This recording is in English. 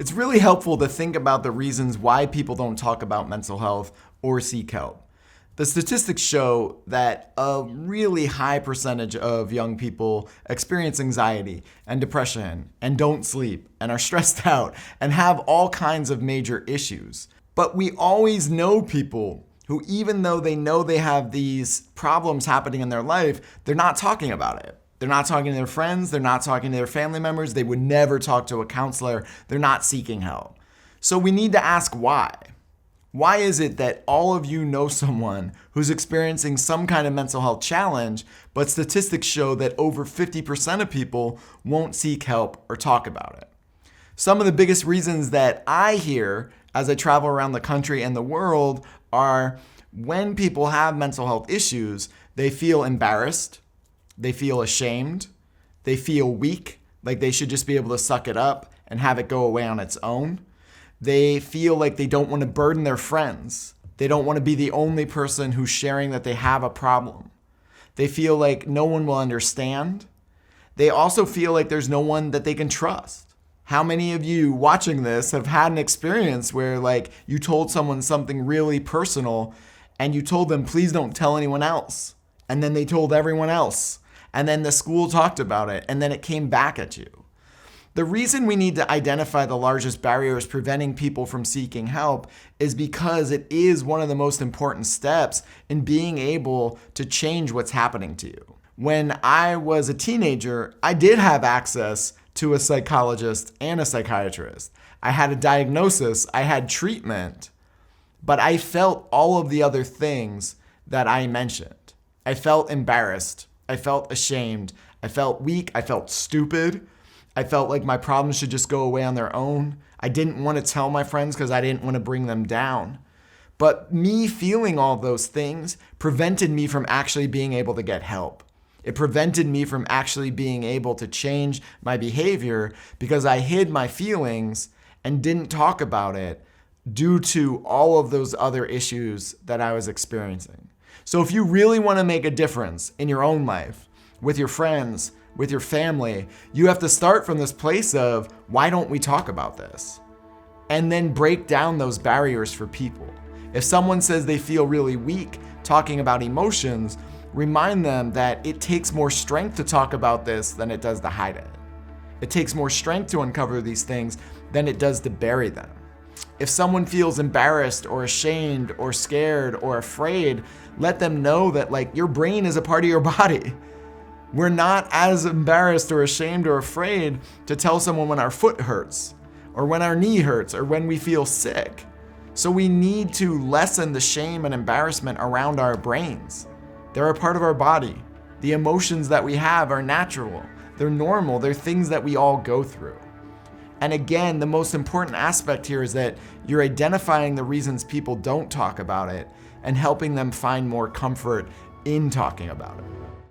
It's really helpful to think about the reasons why people don't talk about mental health or seek help. The statistics show that a really high percentage of young people experience anxiety and depression and don't sleep and are stressed out and have all kinds of major issues. But we always know people who, even though they know they have these problems happening in their life, they're not talking about it. They're not talking to their friends. They're not talking to their family members. They would never talk to a counselor. They're not seeking help. So we need to ask why. Why is it that all of you know someone who's experiencing some kind of mental health challenge, but statistics show that over 50% of people won't seek help or talk about it? Some of the biggest reasons that I hear as I travel around the country and the world are when people have mental health issues, they feel embarrassed, they feel ashamed, they feel weak, like they should just be able to suck it up and have it go away on its own. They feel like they don't want to burden their friends. They don't want to be the only person who's sharing that they have a problem. They feel like no one will understand. They also feel like there's no one that they can trust. How many of you watching this have had an experience where like you told someone something really personal and you told them, please don't tell anyone else. And then they told everyone else. And then the school talked about it and then it came back at you. The reason we need to identify the largest barriers preventing people from seeking help is because it is one of the most important steps in being able to change what's happening to you. When I was a teenager, I did have access to a psychologist and a psychiatrist. I had a diagnosis, I had treatment, but I felt all of the other things that I mentioned. I felt embarrassed, I felt ashamed, I felt weak, I felt stupid. I felt like my problems should just go away on their own. I didn't want to tell my friends because I didn't want to bring them down. But me feeling all those things prevented me from actually being able to get help. It prevented me from actually being able to change my behavior because I hid my feelings and didn't talk about it due to all of those other issues that I was experiencing. So if you really want to make a difference in your own life, with your friends, with your family, you have to start from this place of, why don't we talk about this? And then break down those barriers for people. If someone says they feel really weak talking about emotions, remind them that it takes more strength to talk about this than it does to hide it. It takes more strength to uncover these things than it does to bury them. If someone feels embarrassed or ashamed or scared or afraid, let them know that like your brain is a part of your body. We're not as embarrassed or ashamed or afraid to tell someone when our foot hurts or when our knee hurts or when we feel sick. So we need to lessen the shame and embarrassment around our brains. They're a part of our body. The emotions that we have are natural. They're normal. They're things that we all go through. And again, the most important aspect here is that you're identifying the reasons people don't talk about it and helping them find more comfort in talking about it.